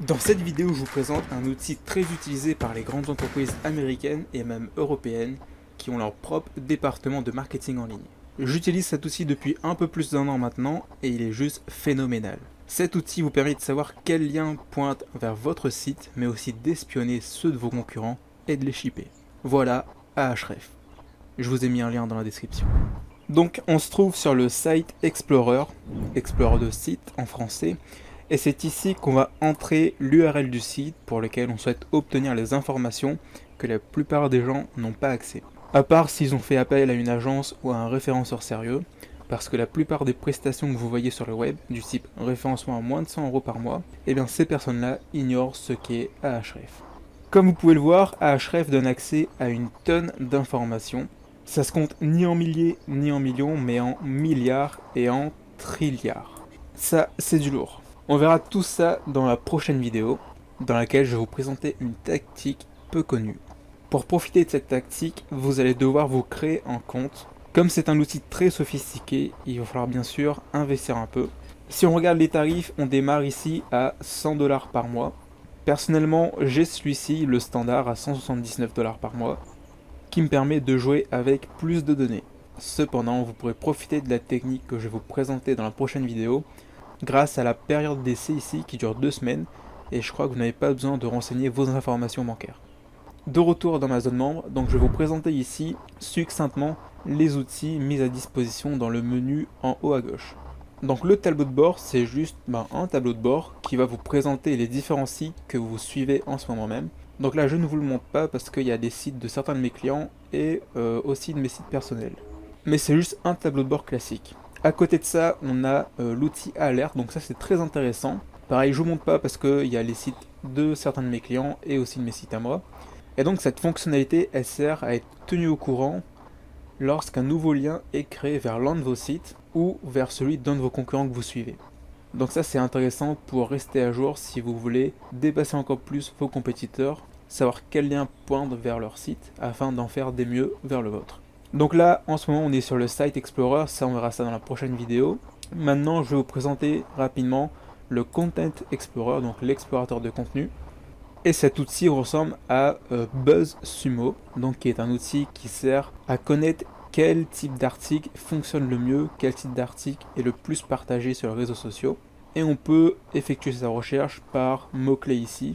Dans cette vidéo, je vous présente un outil très utilisé par les grandes entreprises américaines et même européennes qui ont leur propre département de marketing en ligne. J'utilise cet outil depuis un peu plus d'1 an maintenant et il est juste phénoménal. Cet outil vous permet de savoir quels liens pointent vers votre site, mais aussi d'espionner ceux de vos concurrents et de les shipper. Voilà Ahref. Je vous ai mis un lien dans la description. Donc on se trouve sur le site Explorer, Explorer de site en français, et c'est ici qu'on va entrer l'URL du site pour lequel on souhaite obtenir les informations que la plupart des gens n'ont pas accès. À part s'ils ont fait appel à une agence ou à un référenceur sérieux, parce que la plupart des prestations que vous voyez sur le web, du type référencement à moins de 100 € par mois, eh bien ces personnes-là ignorent ce qu'est Ahref. Comme vous pouvez le voir, Ahref donne accès à une tonne d'informations. Ça se compte ni en milliers ni en millions, mais en milliards et en trilliards. Ça, c'est du lourd. On verra tout ça dans la prochaine vidéo, dans laquelle je vais vous présenter une tactique peu connue. Pour profiter de cette tactique, vous allez devoir vous créer un compte. Comme c'est un outil très sophistiqué, il va falloir bien sûr investir un peu. Si on regarde les tarifs, on démarre ici à 100 $ par mois. Personnellement, j'ai celui-ci, le standard, à 179 $ par mois, qui me permet de jouer avec plus de données. Cependant, vous pourrez profiter de la technique que je vais vous présenter dans la prochaine vidéo, grâce à la période d'essai ici qui dure 2 semaines, et je crois que vous n'avez pas besoin de renseigner vos informations bancaires. De retour dans ma zone membre, donc je vais vous présenter ici succinctement les outils mis à disposition dans le menu en haut à gauche. Donc le tableau de bord, c'est juste un tableau de bord qui va vous présenter les différents sites que vous suivez en ce moment même. Donc là je ne vous le montre pas parce qu'il y a des sites de certains de mes clients et aussi de mes sites personnels. Mais c'est juste un tableau de bord classique. À côté de ça, on a l'outil alerte, donc ça c'est très intéressant. Pareil, je vous montre pas parce qu'il y a les sites de certains de mes clients et aussi de mes sites à moi. Et donc cette fonctionnalité, elle sert à être tenu au courant lorsqu'un nouveau lien est créé vers l'un de vos sites ou vers celui d'un de vos concurrents que vous suivez. Donc ça c'est intéressant pour rester à jour si vous voulez dépasser encore plus vos compétiteurs, savoir quels liens poindre vers leur site afin d'en faire des mieux vers le vôtre. Donc là en ce moment on est sur le site Explorer, ça on verra ça dans la prochaine vidéo. Maintenant je vais vous présenter rapidement le Content Explorer, donc l'explorateur de contenu. Et cet outil ressemble à BuzzSumo, donc qui est un outil qui sert à connaître quel type d'article fonctionne le mieux, quel type d'article est le plus partagé sur les réseaux sociaux. Et on peut effectuer sa recherche par mots-clés ici.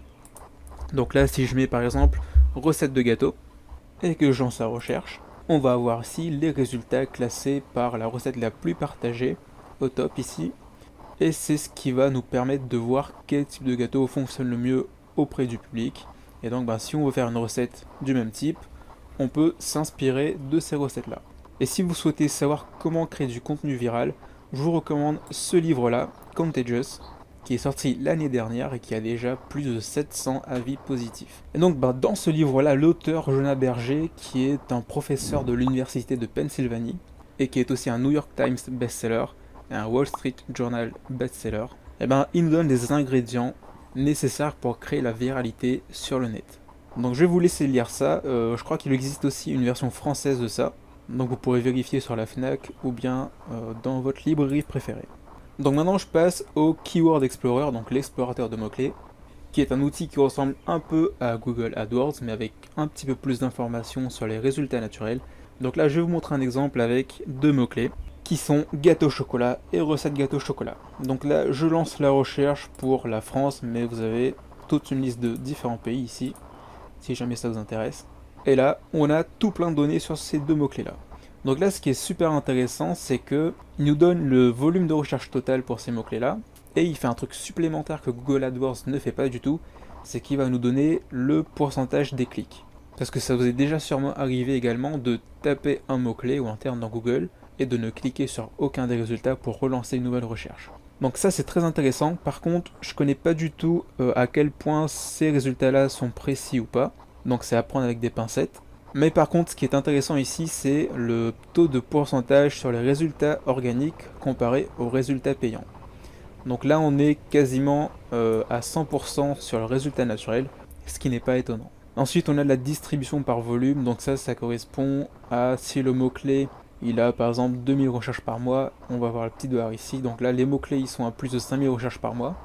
Donc là, si je mets par exemple recette de gâteau et que je lance la recherche, on va avoir ici les résultats classés par la recette la plus partagée au top ici. Et c'est ce qui va nous permettre de voir quel type de gâteau fonctionne le mieux auprès du public. Et donc si on veut faire une recette du même type, on peut s'inspirer de ces recettes là. Et si vous souhaitez savoir comment créer du contenu viral, je vous recommande ce livre là, Contagious, qui est sorti l'année dernière et qui a déjà plus de 700 avis positifs. Et donc dans ce livre là, l'auteur Jonah Berger, qui est un professeur de l'université de Pennsylvanie et qui est aussi un New York Times bestseller et un Wall Street Journal bestseller, il nous donne des ingrédients nécessaires pour créer la viralité sur le net. Donc je vais vous laisser lire ça, je crois qu'il existe aussi une version française de ça, donc vous pourrez vérifier sur la FNAC ou bien dans votre librairie préférée. Donc maintenant je passe au Keyword Explorer, donc l'explorateur de mots-clés, qui est un outil qui ressemble un peu à Google AdWords, mais avec un petit peu plus d'informations sur les résultats naturels. Donc là je vais vous montrer un exemple avec 2 mots-clés, qui sont gâteau chocolat et recette gâteau chocolat. Donc là, je lance la recherche pour la France, mais vous avez toute une liste de différents pays ici, si jamais ça vous intéresse. Et là, on a tout plein de données sur ces 2 mots-clés là. Donc là, ce qui est super intéressant, c'est que il nous donne le volume de recherche total pour ces mots-clés là, et il fait un truc supplémentaire que Google AdWords ne fait pas du tout, c'est qu'il va nous donner le pourcentage des clics. Parce que ça vous est déjà sûrement arrivé également de taper un mot-clé ou un terme dans Google, et de ne cliquer sur aucun des résultats pour relancer une nouvelle recherche. Donc ça c'est très intéressant, par contre je connais pas du tout à quel point ces résultats là sont précis ou pas, donc c'est à prendre avec des pincettes. Mais par contre ce qui est intéressant ici c'est le taux de pourcentage sur les résultats organiques comparé aux résultats payants. Donc là on est quasiment à 100% sur le résultat naturel, ce qui n'est pas étonnant. Ensuite on a la distribution par volume, donc ça correspond à si le mot-clé il a par exemple 2000 recherches par mois, on va voir le petit doigt ici, donc là les mots-clés ils sont à plus de 5000 recherches par mois,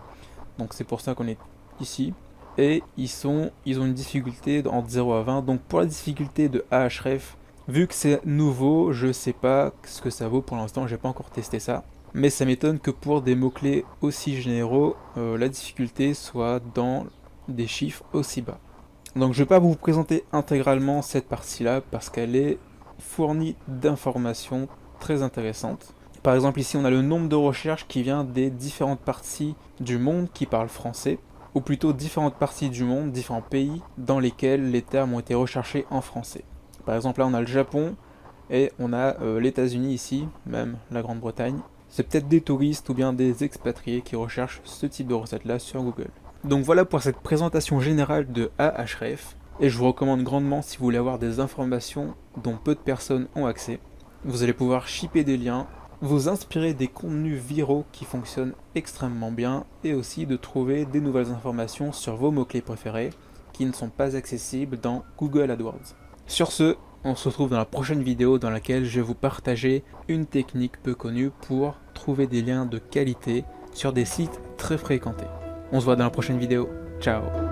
donc c'est pour ça qu'on est ici, et ils ont une difficulté entre 0 à 20. Donc pour la difficulté de Ahref, vu que c'est nouveau, je sais pas ce que ça vaut pour l'instant, j'ai pas encore testé ça. Mais ça m'étonne que pour des mots-clés aussi généraux, la difficulté soit dans des chiffres aussi bas. Donc je vais pas vous présenter intégralement cette partie-là parce qu'elle est fournie d'informations très intéressantes. Par exemple ici on a le nombre de recherches qui vient des différentes parties du monde qui parlent français, ou plutôt différentes parties du monde, différents pays dans lesquels les termes ont été recherchés en français. Par exemple là on a le Japon et on a les États-Unis ici, même la Grande-Bretagne. C'est peut-être des touristes ou bien des expatriés qui recherchent ce type de recette là sur Google. Donc voilà pour cette présentation générale de Ahref, et je vous recommande grandement si vous voulez avoir des informations dont peu de personnes ont accès. Vous allez pouvoir shipper des liens, vous inspirer des contenus viraux qui fonctionnent extrêmement bien, et aussi de trouver des nouvelles informations sur vos mots-clés préférés qui ne sont pas accessibles dans Google AdWords. Sur ce, on se retrouve dans la prochaine vidéo dans laquelle je vais vous partager une technique peu connue pour trouver des liens de qualité sur des sites très fréquentés. On se voit dans la prochaine vidéo. Ciao!